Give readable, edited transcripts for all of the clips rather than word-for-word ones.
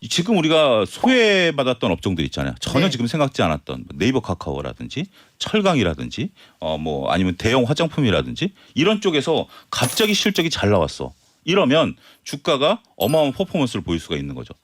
지금 우리가 소외받았던 업종들 있잖아요. 전혀 네. 지금 생각지 않았던 네이버 카카오라든지 철강이라든지 뭐 아니면 대형 화장품이라든지 이런 쪽에서 갑자기 실적이 잘 나왔어. 이러면 주가가 어마어마한 퍼포먼스를 보일 수가 있는 거죠.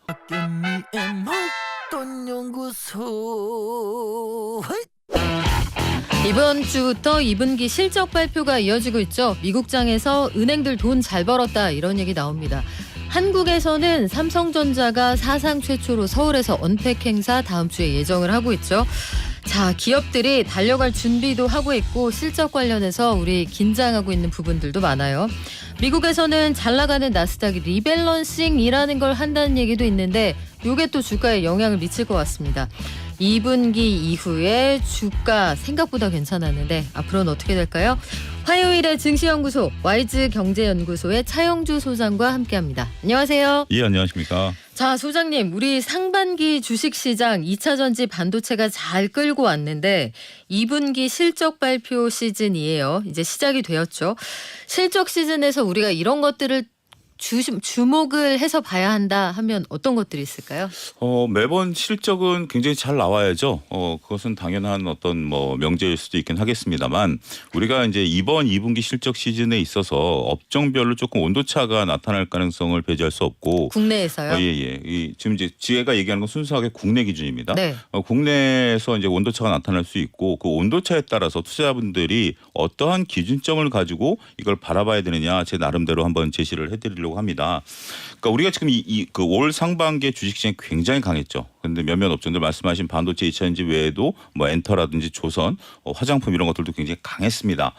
이번 주부터 2분기 실적 발표가 이어지고 있죠. 미국장에서 은행들 돈 잘 벌었다 이런 얘기 나옵니다. 한국에서는 삼성전자가 사상 최초로 서울에서 언팩 행사 다음 주에 예정을 하고 있죠. 자, 기업들이 달려갈 준비도 하고 있고 실적 관련해서 우리 긴장하고 있는 부분들도 많아요. 미국에서는 잘 나가는 나스닥이 리밸런싱이라는 걸 한다는 얘기도 있는데 이게 또 주가에 영향을 미칠 것 같습니다. 2분기 이후에 주가 생각보다 괜찮았는데 앞으로는 어떻게 될까요? 화요일에 증시연구소 와이즈경제연구소의 차영주 소장과 함께합니다. 안녕하세요. 예, 안녕하십니까. 자, 소장님, 우리 상반기 주식시장 2차전지 반도체가 잘 끌고 왔는데 2분기 실적 발표 시즌이에요. 이제 시작이 되었죠. 실적 시즌에서 우리가 이런 것들을 주목을 해서 봐야 한다 하면 어떤 것들이 있을까요? 매번 실적은 굉장히 잘 나와야죠. 그것은 당연한 어떤 뭐 명제일 수도 있긴 하겠습니다만 우리가 이제 이번 2분기 실적 시즌에 있어서 업종별로 조금 온도차가 나타날 가능성을 배제할 수 없고. 국내에서요? 예. 지금 이제 지혜가 얘기하는 건 순수하게 국내 기준입니다. 네. 국내에서 이제 온도차가 나타날 수 있고 그 온도차에 따라서 투자자분들이 어떠한 기준점을 가지고 이걸 바라봐야 되느냐 제 나름대로 한번 제시를 해드리려고 합니다. 그러니까 우리가 지금 그 올 상반기에 주식시장이 굉장히 강했죠. 그런데 몇몇 업종들 말씀하신 반도체 2차전지 외에도 뭐 엔터라든지 조선, 화장품 이런 것들도 굉장히 강했습니다.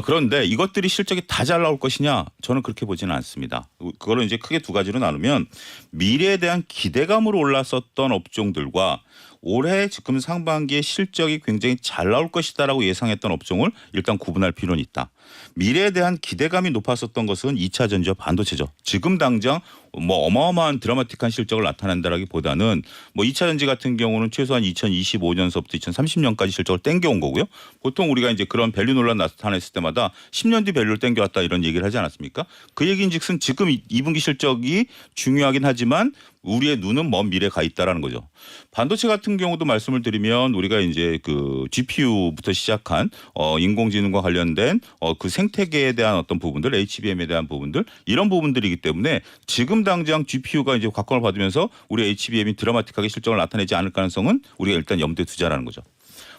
그런데 이것들이 실적이 다 잘 나올 것이냐? 저는 그렇게 보지는 않습니다. 그거를 이제 크게 두 가지로 나누면 미래에 대한 기대감으로 올랐었던 업종들과 올해 지금 상반기에 실적이 굉장히 잘 나올 것이다라고 예상했던 업종을 일단 구분할 필요는 있다. 미래에 대한 기대감이 높았었던 것은 2차 전지와 반도체죠. 지금 당장 뭐 어마어마한 드라마틱한 실적을 나타낸다라기보다는 뭐 2차 전지 같은 경우는 최소한 2025년서부터 2030년까지 실적을 땡겨온 거고요. 보통 우리가 이제 그런 밸류 논란 나타냈을 때마다 10년 뒤 밸류를 땡겨왔다 이런 얘기를 하지 않았습니까? 그 얘기인즉슨 지금 2분기 실적이 중요하긴 하지만 우리의 눈은 먼 미래에 가 있다라는 거죠. 반도체 같은 경우도 말씀을 드리면 우리가 이제 그 GPU부터 시작한 인공지능과 관련된 그 생태계에 대한 어떤 부분들, HBM에 대한 부분들 이런 부분들이기 때문에 지금 당장 GPU가 이제 곽광을 받으면서 우리 HBM이 드라마틱하게 실적을 나타내지 않을 가능성은 우리가 일단 염두에 두자라는 거죠.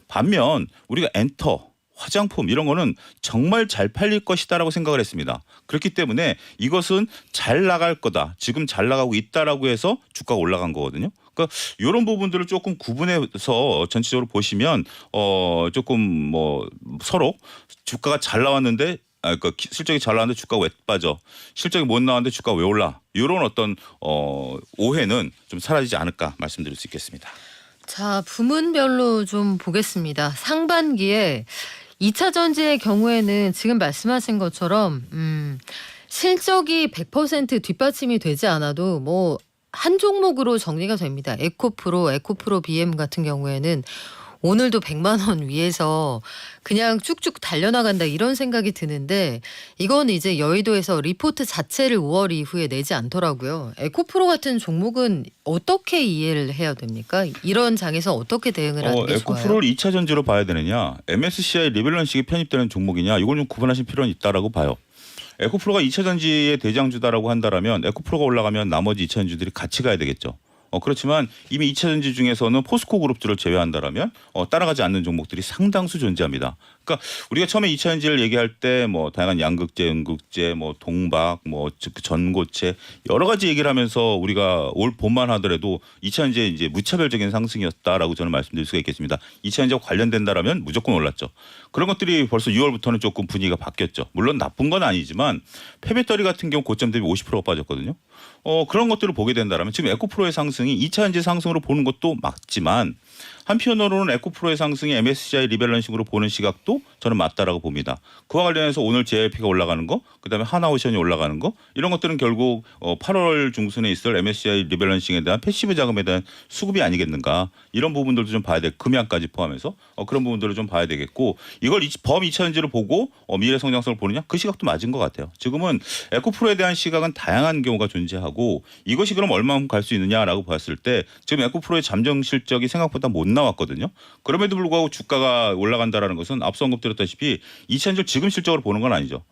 반면 우리가 엔터 화장품 이런 거는 정말 잘 팔릴 것이다라고 생각을 했습니다. 그렇기 때문에 이것은 잘 나갈 거다. 지금 잘 나가고 있다라고 해서 주가가 올라간 거거든요. 그러니까 이런 부분들을 조금 구분해서 전체적으로 보시면 조금 뭐 서로 주가가 잘 나왔는데 그러니까 실적이 잘 나왔는데 주가가 왜 빠져? 실적이 못 나왔는데 주가가 왜 올라? 이런 어떤 오해는 좀 사라지지 않을까 말씀드릴 수 있겠습니다. 자, 부문별로 좀 보겠습니다. 상반기에 2차 전지의 경우에는 지금 말씀하신 것처럼 실적이 100% 뒷받침이 되지 않아도 뭐 한 종목으로 정리가 됩니다. 에코프로 BM 같은 경우에는 오늘도 100만 원 위에서 그냥 쭉쭉 달려나간다 이런 생각이 드는데 이건 이제 여의도에서 리포트 자체를 5월 이후에 내지 않더라고요. 에코프로 같은 종목은 어떻게 이해를 해야 됩니까? 이런 장에서 어떻게 대응을 하는 게 좋아요? 에코프로를 2차 전지로 봐야 되느냐 MSCI 리밸런싱이 편입되는 종목이냐 이걸 좀 구분하실 필요는 있다라고 봐요. 에코프로가 2차 전지의 대장주다라고 한다라면 에코프로가 올라가면 나머지 2차 전지들이 같이 가야 되겠죠. 그렇지만 이미 2차 전지 중에서는 포스코 그룹들을 제외한다라면 따라가지 않는 종목들이 상당수 존재합니다. 그러니까 우리가 처음에 2차 전지를 얘기할 때 뭐 다양한 양극재, 음극재, 뭐 동박, 뭐 전고체 여러 가지 얘기를 하면서 우리가 올 봄만 하더라도 2차 전지에 이제 무차별적인 상승이었다라고 저는 말씀드릴 수가 있겠습니다. 2차 전지와 관련된다라면 무조건 올랐죠. 그런 것들이 벌써 6월부터는 조금 분위기가 바뀌었죠. 물론 나쁜 건 아니지만 폐배터리 같은 경우 고점 대비 50%가 빠졌거든요. 그런 것들을 보게 된다라면 지금 에코프로의 상승이 2차 전지 상승으로 보는 것도 맞지만 한편으로는 에코프로의 상승이 MSCI 리밸런싱으로 보는 시각도 것도 저는 맞다라고 봅니다. 그와 관련해서 오늘 JLP가 올라가는 거, 그다음에 하나오션이 올라가는 거 이런 것들은 결국 8월 중순에 있을 MSCI 리밸런싱에 대한 패시브 자금에 대한 수급이 아니겠는가 이런 부분들도 좀 봐야 돼. 금양까지 포함해서 그런 부분들을 좀 봐야 되겠고 이걸 범 2차전지를 보고 미래 성장성을 보느냐 그 시각도 맞은 것 같아요. 지금은 에코프로에 대한 시각은 다양한 경우가 존재하고 이것이 그럼 얼마만큼 갈 수 있느냐라고 봤을 때 지금 에코프로의 잠정 실적이 생각보다 못 나왔거든요. 그럼에도 불구하고 주가가 올라간다라는 것은 앞서 언급드렸다시피 2차전지 지금 실적으로 보는 건 아니죠.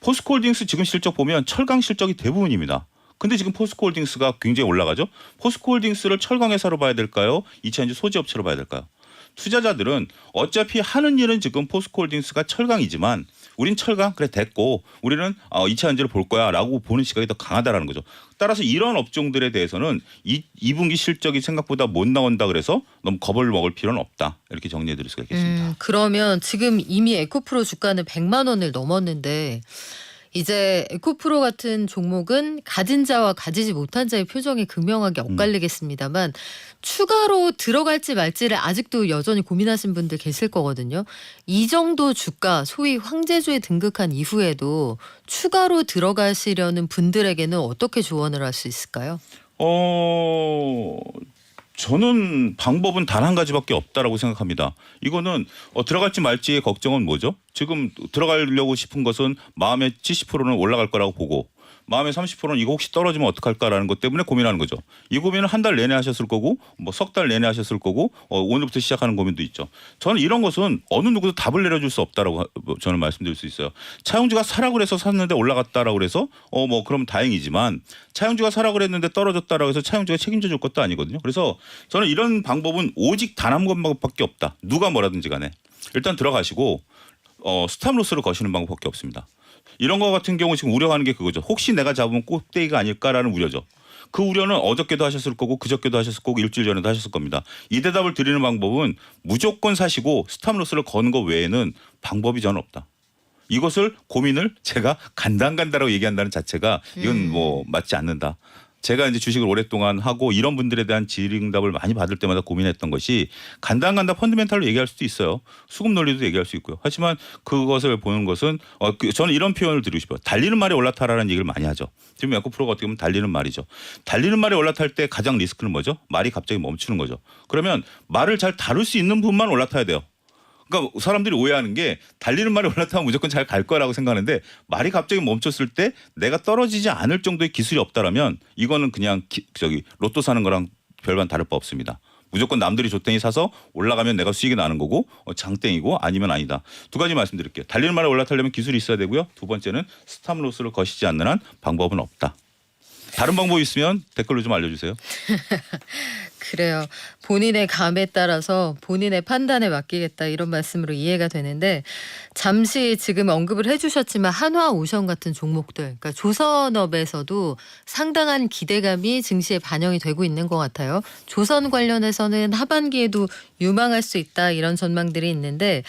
포스코홀딩스 지금 실적 보면 철강 실적이 대부분입니다. 근데 지금 포스코홀딩스가 굉장히 올라가죠. 포스코홀딩스를 철강 회사로 봐야 될까요? 2차전지 소재 업체로 봐야 될까요? 투자자들은 어차피 하는 일은 지금 포스코홀딩스가 철강이지만 우린 철강 그래 됐고 우리는 2차 전지를 볼 거야 라고 보는 시각이 더 강하다라는 거죠. 따라서 이런 업종들에 대해서는 2분기 실적이 생각보다 못 나온다 그래서 너무 겁을 먹을 필요는 없다. 이렇게 정리해 드릴 수가 있겠습니다. 그러면 지금 이미 에코프로 주가는 100만 원을 넘었는데 이제 에코프로 같은 종목은 가진 자와 가지지 못한 자의 표정이 극명하게 엇갈리겠습니다만 추가로 들어갈지 말지를 아직도 여전히 고민하신 분들 계실 거거든요. 이 정도 주가 소위 황제주에 등극한 이후에도 추가로 들어가시려는 분들에게는 어떻게 조언을 할 수 있을까요? 저는 방법은 단 한 가지밖에 없다라고 생각합니다. 이거는 들어갈지 말지의 걱정은 뭐죠? 지금 들어가려고 싶은 것은 마음의 70%는 올라갈 거라고 보고 마음의 30%는 이거 혹시 떨어지면 어떡할까라는 것 때문에 고민하는 거죠. 이 고민은 한 달 내내 하셨을 거고 뭐 석 달 내내 하셨을 거고 오늘부터 시작하는 고민도 있죠. 저는 이런 것은 어느 누구도 답을 내려줄 수 없다라고 저는 말씀드릴 수 있어요. 차용주가 사라고 해서 샀는데 올라갔다라고 해서 뭐 그럼 다행이지만 차용주가 사라고 했는데 떨어졌다라고 해서 차용주가 책임져 줄 것도 아니거든요. 그래서 저는 이런 방법은 오직 단 한 번밖에 없다. 누가 뭐라든지 간에 일단 들어가시고 스탑로스를 거시는 방법밖에 없습니다. 이런 거 같은 경우 지금 우려하는 게 그거죠. 혹시 내가 잡으면 꼭대기가 아닐까라는 우려죠. 그 우려는 어저께도 하셨을 거고 그저께도 하셨을 거고 일주일 전에도 하셨을 겁니다. 이 대답을 드리는 방법은 무조건 사시고 스탑로스를 거는 거 외에는 방법이 저는 없다. 이것을 고민을 제가 간당간다라고 얘기한다는 자체가 이건 뭐 맞지 않는다. 제가 이제 주식을 오랫동안 하고 이런 분들에 대한 질의응답을 많이 받을 때마다 고민했던 것이 간당간다 펀드멘탈로 얘기할 수도 있어요. 수급 논리도 얘기할 수 있고요. 하지만 그것을 보는 것은 저는 이런 표현을 드리고 싶어요. 달리는 말에 올라타라는 얘기를 많이 하죠. 지금 에코프로가 어떻게 보면 달리는 말이죠. 달리는 말에 올라탈 때 가장 리스크는 뭐죠? 말이 갑자기 멈추는 거죠. 그러면 말을 잘 다룰 수 있는 분만 올라타야 돼요. 그러니까 사람들이 오해하는 게 달리는 말이 올라타면 무조건 잘 갈 거라고 생각하는데 말이 갑자기 멈췄을 때 내가 떨어지지 않을 정도의 기술이 없다라면 이거는 그냥 로또 사는 거랑 별반 다를 바 없습니다. 무조건 남들이 좋땡이 사서 올라가면 내가 수익이 나는 거고 장땡이고 아니면 아니다. 두 가지 말씀드릴게요. 달리는 말에 올라타려면 기술이 있어야 되고요. 두 번째는 스탑로스를 거시지 않는 한 방법은 없다. 다른 방법이 있으면 댓글로 좀 알려주세요. 그래요. 본인의 감에 따라서 본인의 판단에 맡기겠다 이런 말씀으로 이해가 되는데 잠시 지금 언급을 해주셨지만 한화오션 같은 종목들 그러니까 조선업에서도 상당한 기대감이 증시에 반영이 되고 있는 것 같아요. 조선 관련해서는 하반기에도 유망할 수 있다 이런 전망들이 있는데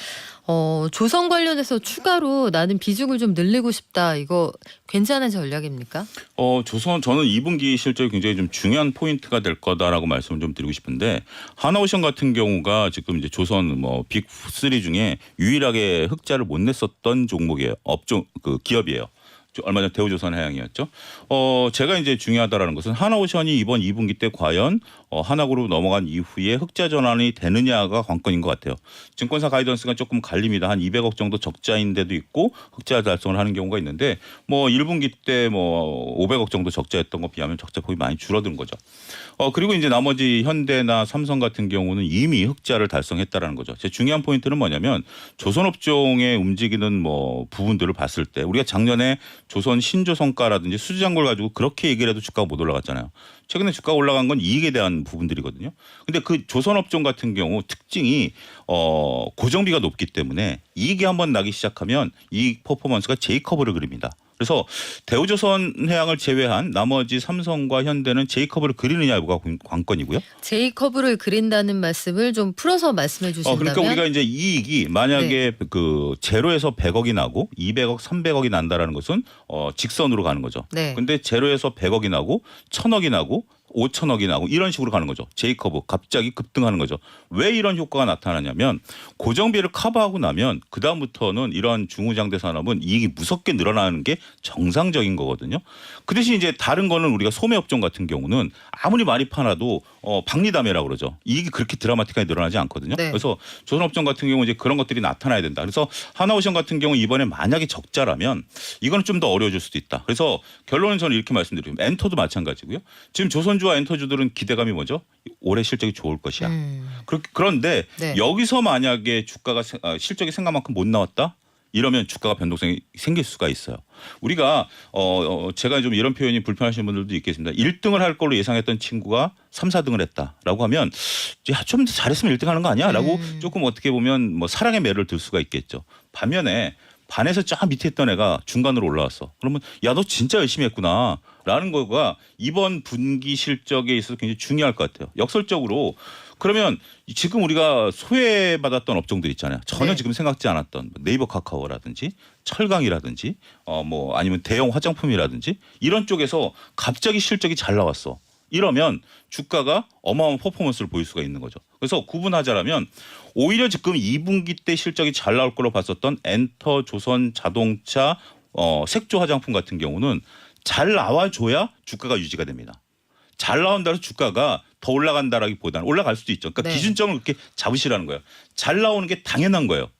조선 관련해서 추가로 나는 비중을 좀 늘리고 싶다. 이거 괜찮은 전략입니까? 저는 2분기 실적이 굉장히 좀 중요한 포인트가 될 거다라고 말씀을 좀 드리고 싶은데 하나오션 같은 경우가 지금 이제 조선 빅3 중에 유일하게 흑자를 못 냈었던 종목이에요. 기업이에요. 얼마 전 대우조선해양이었죠. 제가 이제 중요하다라는 것은 하나오션이 이번 2분기 때 과연 하나그룹 넘어간 이후에 흑자 전환이 되느냐가 관건인 것 같아요. 증권사 가이던스가 조금 갈립니다. 한 200억 정도 적자인 데도 있고 흑자 달성을 하는 경우가 있는데 1분기 때 500억 정도 적자였던 거 비하면 적자폭이 많이 줄어든 거죠. 그리고 이제 나머지 현대나 삼성 같은 경우는 이미 흑자를 달성했다라는 거죠. 제 중요한 포인트는 뭐냐면 조선업종에 움직이는 부분들을 봤을 때 우리가 작년에 조선 신조성과라든지 수주장고를 가지고 그렇게 얘기를 해도 주가가 못 올라갔잖아요. 최근에 주가가 올라간 건 이익에 대한 부분들이거든요. 근데 그 조선업종 같은 경우 특징이 고정비가 높기 때문에 이익이 한번 나기 시작하면 이익 퍼포먼스가 J커브를 그립니다. 그래서 대우조선해양을 제외한 나머지 삼성과 현대는 J커브를 그리느냐 여부가 관건이고요. J커브를 그린다는 말씀을 좀 풀어서 말씀해 주신다면. 그러니까 우리가 이제 이익이 만약에 제로에서 100억이 나고 200억, 300억이 난다라는 것은 직선으로 가는 거죠. 네. 근데 제로에서 100억이 나고 1000억이 나고 5천억이 나고 이런 식으로 가는 거죠. J커브 갑자기 급등하는 거죠. 왜 이런 효과가 나타나냐면 고정비를 커버하고 나면 그 다음부터는 이런 중후장대 산업은 이익이 무섭게 늘어나는 게 정상적인 거거든요. 그 대신 이제 다른 거는 우리가 소매업종 같은 경우는 아무리 많이 파놔도 박리담회라고 그러죠. 이익이 그렇게 드라마틱하게 늘어나지 않거든요. 네. 그래서 조선업종 같은 경우 이제 그런 것들이 나타나야 된다. 그래서 하나오션 같은 경우 이번에 만약에 적자라면 이거는 좀 더 어려워질 수도 있다. 그래서 결론은 저는 이렇게 말씀드립니다. 엔터도 마찬가지고요. 지금 조선주와 엔터주들은 기대감이 뭐죠? 올해 실적이 좋을 것이야. 그런데 네. 여기서 만약에 주가가 실적이 생각만큼 못 나왔다? 이러면 주가가 변동성이 생길 수가 있어요. 우리가 제가 좀 이런 표현이 불편하시는 분들도 있겠습니다. 1등을 할 걸로 예상했던 친구가 3, 4등을 했다라고 하면 야, 좀 잘했으면 1등 하는 거 아니야? 라고 조금 어떻게 보면 뭐 사랑의 매를 들 수가 있겠죠. 반면에 반에서 쫙 밑에 있던 애가 중간으로 올라왔어. 그러면 야, 너 진짜 열심히 했구나. 라는 거가 이번 분기 실적에 있어서 굉장히 중요할 것 같아요. 역설적으로 그러면 지금 우리가 소외받았던 업종들 있잖아요. 전혀 네. 지금 생각지 않았던 네이버 카카오라든지 철강이라든지 뭐 아니면 대형 화장품이라든지 이런 쪽에서 갑자기 실적이 잘 나왔어. 이러면 주가가 어마어마한 퍼포먼스를 보일 수가 있는 거죠. 그래서 구분하자라면 오히려 지금 2분기 때 실적이 잘 나올 걸로 봤었던 엔터, 조선, 자동차, 색조 화장품 같은 경우는 잘 나와줘야 주가가 유지가 됩니다. 잘 나온다고 주가가 더 올라간다라기보다는 올라갈 수도 있죠. 그러니까 네. 기준점을 그렇게 잡으시라는 거예요. 잘 나오는 게 당연한 거예요.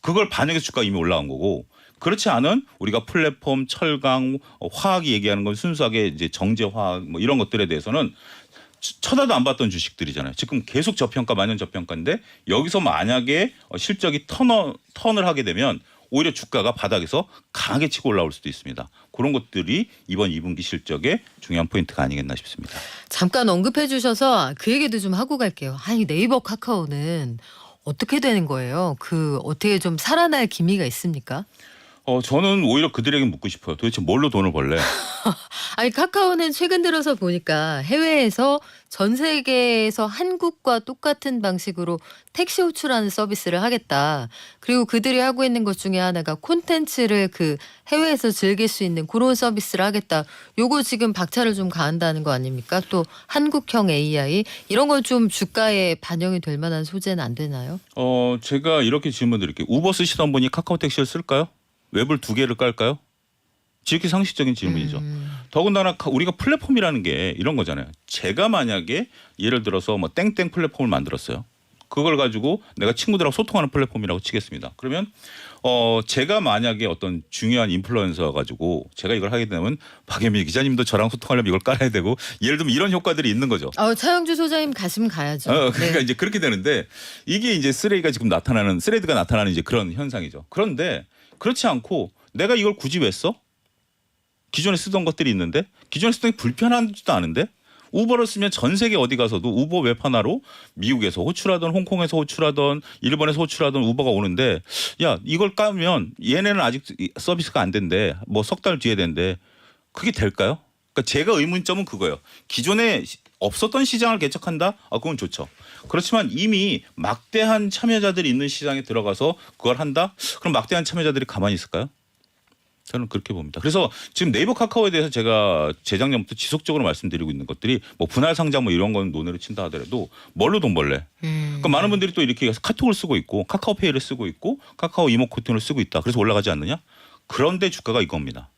그걸 반영해서 주가가 이미 올라간 거고 그렇지 않은 우리가 플랫폼, 철강, 화학이 얘기하는 건 순수하게 이제 정제화학 뭐 이런 것들에 대해서는 쳐다도 안 봤던 주식들이잖아요. 지금 계속 저평가, 만년 저평가인데 여기서 만약에 실적이 턴을 하게 되면 오히려 주가가 바닥에서 강하게 치고 올라올 수도 있습니다. 그런 것들이 이번 2분기 실적의 중요한 포인트가 아니겠나 싶습니다. 잠깐 언급해 주셔서 그 얘기도 좀 하고 갈게요. 아니 네이버 카카오는 어떻게 되는 거예요? 어떻게 좀 살아날 기미가 있습니까? 저는 오히려 그들에게 묻고 싶어요. 도대체 뭘로 돈을 벌래? 아니 카카오는 최근 들어서 보니까 해외에서 전 세계에서 한국과 똑같은 방식으로 택시 호출하는 서비스를 하겠다. 그리고 그들이 하고 있는 것 중에 하나가 콘텐츠를 해외에서 즐길 수 있는 그런 서비스를 하겠다. 요거 지금 박차를 좀 가한다는 거 아닙니까? 또 한국형 AI 이런 건 좀 주가에 반영이 될 만한 소재는 안 되나요? 제가 이렇게 질문 드릴게요. 우버 쓰시던 분이 카카오 택시를 쓸까요? 웹을 2개를 깔까요? 지극히 상식적인 질문이죠. 더군다나 우리가 플랫폼이라는 게 이런 거잖아요. 제가 만약에 예를 들어서 뭐 땡땡 플랫폼을 만들었어요. 그걸 가지고 내가 친구들하고 소통하는 플랫폼이라고 치겠습니다. 그러면 제가 만약에 어떤 중요한 인플루언서 가지고 제가 이걸 하게 되면 박예미 기자님도 저랑 소통하려면 이걸 깔아야 되고 예를 들면 이런 효과들이 있는 거죠. 차영주 소장님 가시면 가야죠. 그러니까 네. 이제 그렇게 되는데 이게 이제 스레드가 나타나는 이제 그런 현상이죠. 그런데 그렇지 않고 내가 이걸 굳이 왜 써? 기존에 쓰던 것들이 있는데 기존에 쓰던 게 불편하지도 않은데 우버를 쓰면 전 세계 어디 가서도 우버 웹 하나로 미국에서 호출하던 홍콩에서 호출하던 일본에서 호출하던 우버가 오는데 야 이걸 까면 얘네는 아직 서비스가 안 된대. 뭐 석 달 뒤에 된대. 그게 될까요? 그러니까 제가 의문점은 그거예요. 기존에 없었던 시장을 개척한다? 그건 좋죠. 그렇지만 이미 막대한 참여자들이 있는 시장에 들어가서 그걸 한다? 그럼 막대한 참여자들이 가만히 있을까요? 저는 그렇게 봅니다. 그래서 지금 네이버 카카오에 대해서 제가 재작년부터 지속적으로 말씀드리고 있는 것들이 뭐 분할 상장 뭐 이런 건 논의를 친다 하더라도 뭘로 돈 벌래? 그러니까 많은 분들이 또 이렇게 카톡을 쓰고 있고 카카오페이를 쓰고 있고 카카오 이모코톤을 쓰고 있다. 그래서 올라가지 않느냐? 그런데 주가가 이겁니다.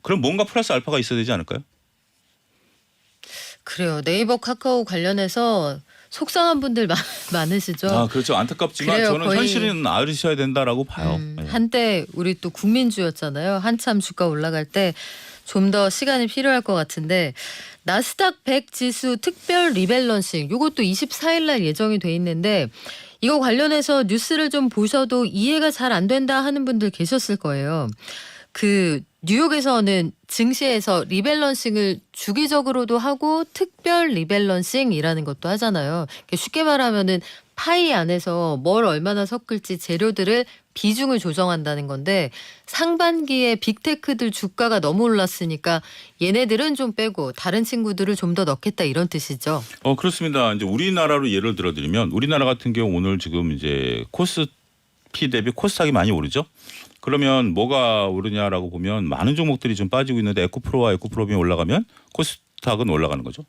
그럼 뭔가 플러스 알파가 있어야 되지 않을까요? 그래요. 네이버 카카오 관련해서 속상한 분들 많으시죠. 그렇죠. 안타깝지만 그래요, 저는 거의 현실은 알으셔야 된다라고 봐요. 네. 한때 우리 또 국민주였잖아요. 한참 주가 올라갈 때 좀 더 시간이 필요할 것 같은데 나스닥 100 지수 특별 리밸런싱 이것도 24일 날 예정이 돼 있는데 이거 관련해서 뉴스를 좀 보셔도 이해가 잘 안 된다 하는 분들 계셨을 거예요. 뉴욕에서는 증시에서 리밸런싱을 주기적으로도 하고 특별 리밸런싱이라는 것도 하잖아요. 쉽게 말하면은 파이 안에서 뭘 얼마나 섞을지 재료들을 비중을 조정한다는 건데 상반기에 빅테크들 주가가 너무 올랐으니까 얘네들은 좀 빼고 다른 친구들을 좀 더 넣겠다 이런 뜻이죠. 그렇습니다. 이제 우리나라로 예를 들어드리면 우리나라 같은 경우 오늘 지금 이제 코스피 대비 코스닥이 많이 오르죠. 그러면 뭐가 오르냐라고 보면 많은 종목들이 좀 빠지고 있는데 에코프로와 에코프로빈이 올라가면 코스닥은 올라가는 거죠.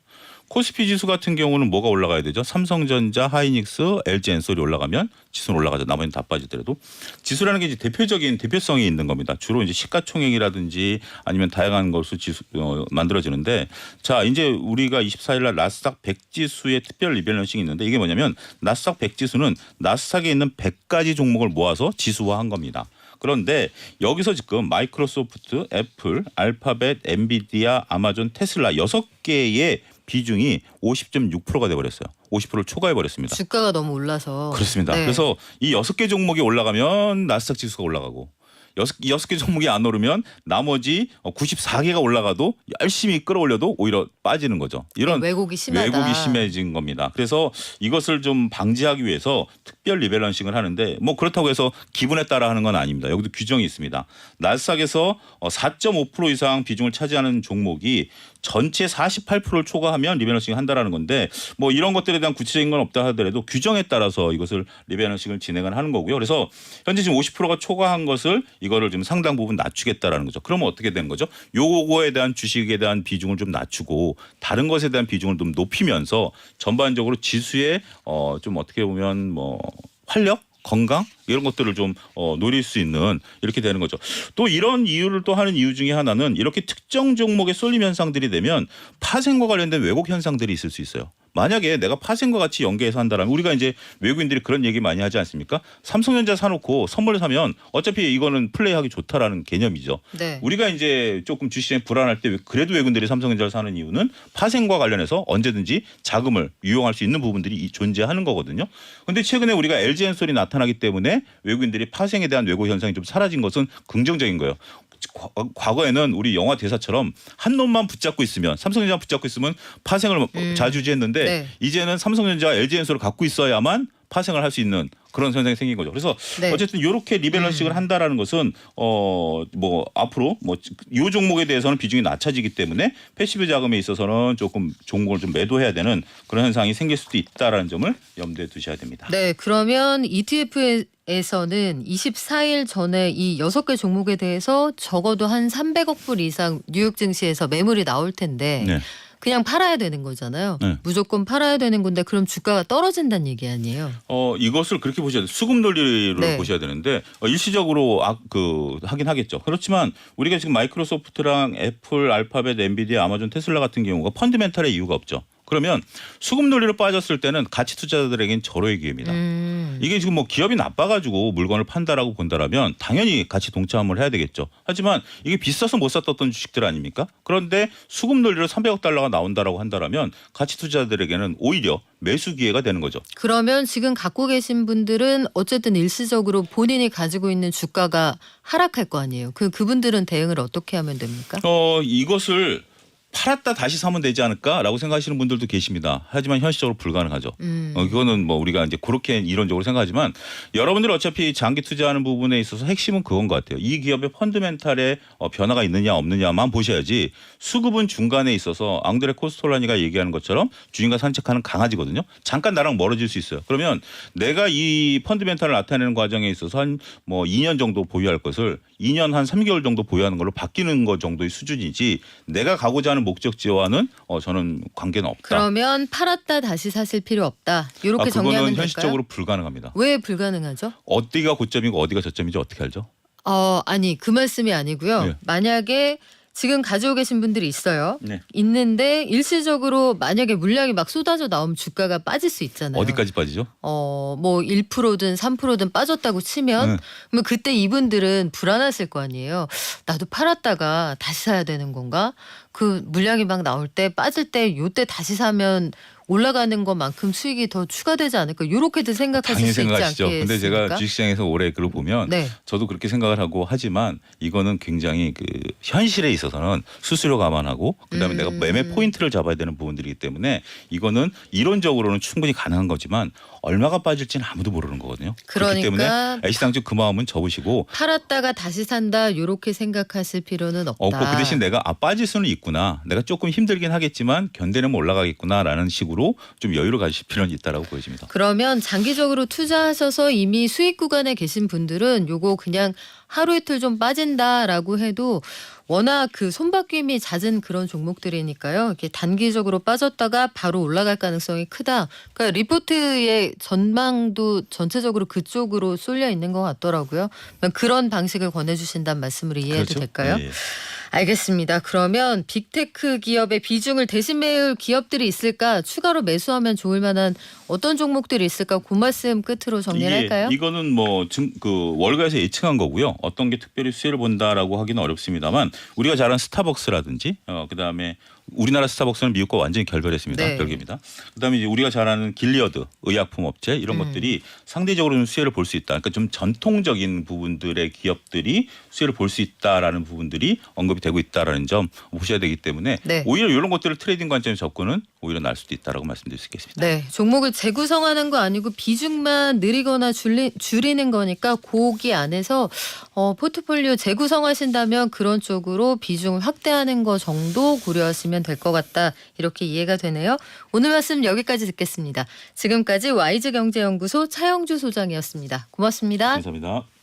코스피 지수 같은 경우는 뭐가 올라가야 되죠? 삼성전자, 하이닉스, LG엔솔이 올라가면 지수는 올라가죠. 나머지는 다 빠지더라도 지수라는 게 이제 대표적인 대표성이 있는 겁니다. 주로 이제 시가총액이라든지 아니면 다양한 것으로 지수 만들어지는데 자 이제 우리가 24일 날 나스닥 100 지수의 특별 리밸런싱이 있는데 이게 뭐냐면 나스닥 100 지수는 나스닥에 있는 100가지 종목을 모아서 지수화한 겁니다. 그런데 여기서 지금 마이크로소프트, 애플, 알파벳, 엔비디아, 아마존, 테슬라 6개의 비중이 50.6%가 돼버렸어요. 50%를 초과해 버렸습니다. 주가가 너무 올라서. 그렇습니다. 네. 그래서 이 6개 종목이 올라가면 나스닥 지수가 올라가고 6개 종목이 안 오르면 나머지 94개가 올라가도 열심히 끌어올려도 오히려 빠지는 거죠. 이런 왜곡이 심하다. 왜곡이 심해진 겁니다. 그래서 이것을 좀 방지하기 위해서 특별 리밸런싱을 하는데 뭐 그렇다고 해서 기분에 따라 하는 건 아닙니다. 여기도 규정이 있습니다. 나스닥에서 4.5% 이상 비중을 차지하는 종목이 전체 48%를 초과하면 리밸런싱 한다라는 건데 뭐 이런 것들에 대한 구체적인 건 없다 하더라도 규정에 따라서 이것을 리밸런싱을 진행을 하는 거고요. 그래서 현재 지금 50%가 초과한 것을 이거를 좀 상당 부분 낮추겠다라는 거죠. 그러면 어떻게 되는 거죠? 요거에 대한 주식에 대한 비중을 좀 낮추고 다른 것에 대한 비중을 좀 높이면서 전반적으로 지수에 좀 어떻게 보면 뭐 활력 건강 이런 것들을 좀 노릴 수 있는 이렇게 되는 거죠. 또 이런 이유를 또 하는 이유 중에 하나는 이렇게 특정 종목의 쏠림 현상들이 되면 파생과 관련된 왜곡 현상들이 있을 수 있어요. 만약에 내가 파생과 같이 연계해서 한다라면 우리가 이제 외국인들이 그런 얘기 많이 하지 않습니까? 삼성전자 사놓고 선물 사면 어차피 이거는 플레이하기 좋다라는 개념이죠. 네. 우리가 이제 조금 주시장이 불안할 때 그래도 외국인들이 삼성전자를 사는 이유는 파생과 관련해서 언제든지 자금을 유용할 수 있는 부분들이 존재하는 거거든요. 그런데 최근에 우리가 LG엔솔이 나타나기 때문에 외국인들이 파생에 대한 왜곡 현상이 좀 사라진 것은 긍정적인 거예요. 과거에는 우리 영화 대사처럼 한 놈만 붙잡고 있으면 삼성전자 붙잡고 있으면 파생을 자주지했는데 네. 이제는 삼성전자와 LG엔솔을 갖고 있어야만 파생을 할 수 있는 그런 현상이 생긴 거죠. 그래서 네. 어쨌든 이렇게 리밸런싱을 한다라는 것은 뭐 앞으로 뭐 이 종목에 대해서는 비중이 낮아지기 때문에 패시브 자금에 있어서는 조금 종목을 좀 매도해야 되는 그런 현상이 생길 수도 있다라는 점을 염두에 두셔야 됩니다. 네, 그러면 ETF에서는 24일 전에 이 6개 종목에 대해서 적어도 한 300억 불 이상 뉴욕 증시에서 매물이 나올 텐데 네. 그냥 팔아야 되는 거잖아요. 네. 무조건 팔아야 되는 건데 그럼 주가가 떨어진다는 얘기 아니에요? 이것을 그렇게 보셔야 돼요. 수급 논리를 네. 보셔야 되는데 일시적으로 하긴 하겠죠. 그렇지만 우리가 지금 마이크로소프트랑 애플, 알파벳, 엔비디아, 아마존, 테슬라 같은 경우가 펀드멘탈의 이유가 없죠. 그러면 수급 논리로 빠졌을 때는 가치 투자자들에겐 절호의 기회입니다. 이게 지금 뭐 기업이 나빠가지고 물건을 판다라고 본다라면 당연히 같이 동참을 해야 되겠죠. 하지만 이게 비싸서 못 샀던 주식들 아닙니까? 그런데 수급 논리로 300억 달러가 나온다라고 한다라면 가치 투자자들에게는 오히려 매수 기회가 되는 거죠. 그러면 지금 갖고 계신 분들은 어쨌든 일시적으로 본인이 가지고 있는 주가가 하락할 거 아니에요. 그분들은 대응을 어떻게 하면 됩니까? 이것을 팔았다 다시 사면 되지 않을까라고 생각하시는 분들도 계십니다. 하지만 현실적으로 불가능하죠. 이거는 뭐 우리가 이제 그렇게 이론적으로 생각하지만 여러분들 어차피 장기 투자하는 부분에 있어서 핵심은 그건 것 같아요. 이 기업의 펀드멘탈에 변화가 있느냐 없느냐만 보셔야지 수급은 중간에 있어서 앙드레 코스톨라니가 얘기하는 것처럼 주인과 산책하는 강아지거든요. 잠깐 나랑 멀어질 수 있어요. 그러면 내가 이 펀드멘탈을 나타내는 과정에 있어서 한 뭐 2년 정도 보유할 것을 2년 한 3개월 정도 보유하는 걸로 바뀌는 것 정도의 수준이지 내가 가고자 하는 목적지와는 저는 관계는 없다. 그러면 팔았다 다시 사실 필요 없다. 이렇게 정리하면 그거는 될까요? 현실적으로 불가능합니다. 왜 불가능하죠? 어디가 고점이고 어디가 저점인지 어떻게 알죠? 아니 그 말씀이 아니고요. 네. 만약에 지금 가지고 계신 분들이 있어요. 네. 있는데 일시적으로 만약에 물량이 막 쏟아져 나오면 주가가 빠질 수 있잖아요. 어디까지 빠지죠? 뭐 1%든 3%든 빠졌다고 치면 그러면 그때 이분들은 불안하실 거 아니에요. 나도 팔았다가 다시 사야 되는 건가? 그 물량이 막 나올 때 빠질 때 요때 다시 사면 올라가는 것만큼 수익이 더 추가되지 않을까? 이렇게도 생각하실 당연히 수 있지 생각하시죠. 않겠습니까? 근데 제가 주식시장에서 오래 글을 보면 네. 저도 그렇게 생각을 하고 하지만 이거는 굉장히 그 현실에 있어서는 수수료 감안하고 그다음에 내가 매매 포인트를 잡아야 되는 부분들이기 때문에 이거는 이론적으로는 충분히 가능한 거지만 얼마가 빠질지는 아무도 모르는 거거든요. 그렇기 그러니까 때문에 애시당초 그 마음은 접으시고 팔았다가 다시 산다 이렇게 생각하실 필요는 없다. 그 대신 내가 빠질 수는 있구나. 내가 조금 힘들긴 하겠지만 견뎌내면 올라가겠구나라는 식으로 방식으로 좀 여유를 가지실 필요는 있다라고 보여집니다. 그러면 장기적으로 투자하셔서 이미 수익 구간에 계신 분들은 요거 그냥 하루 이틀 좀 빠진다라고 해도 워낙 그 손바뀜이 잦은 그런 종목들이니까요. 이렇게 단기적으로 빠졌다가 바로 올라갈 가능성이 크다. 그러니까 리포트의 전망도 전체적으로 그쪽으로 쏠려 있는 것 같더라고요. 그런 방식을 권해주신다는 말씀으로 이해해도 그렇죠? 될까요? 예, 예. 알겠습니다. 그러면 빅테크 기업의 비중을 대신 메울 기업들이 있을까? 추가로 매수하면 좋을 만한 어떤 종목들이 있을까? 그 말씀 끝으로 정리를 할까요? 이거는 그 월가에서 예측한 거고요. 어떤 게 특별히 수혜를 본다라고 하기는 어렵습니다만 우리가 잘 아는 스타벅스라든지 그다음에 우리나라 스타벅스는 미국과 완전히 결별했습니다. 네. 별개입니다. 그다음에 이제 우리가 잘 아는 길리어드 의약품 업체 이런 것들이 상대적으로는 수혜를 볼 수 있다. 그러니까 좀 전통적인 부분들의 기업들이 수혜를 볼 수 있다라는 부분들이 언급이 되고 있다라는 점 보셔야 되기 때문에 네. 오히려 이런 것들을 트레이딩 관점에서 접근은 오히려 날 수도 있다라고 말씀드릴 수 있겠습니다. 네, 종목을 재구성하는 거 아니고 비중만 늘리거나 줄이는 거니까 고기 안에서 포트폴리오 재구성하신다면 그런 쪽으로 비중을 확대하는 거 정도 고려하시면 될 것 같다. 이렇게 이해가 되네요. 오늘 말씀 여기까지 듣겠습니다. 지금까지 와이즈경제연구소 차영주 소장이었습니다. 고맙습니다. 감사합니다.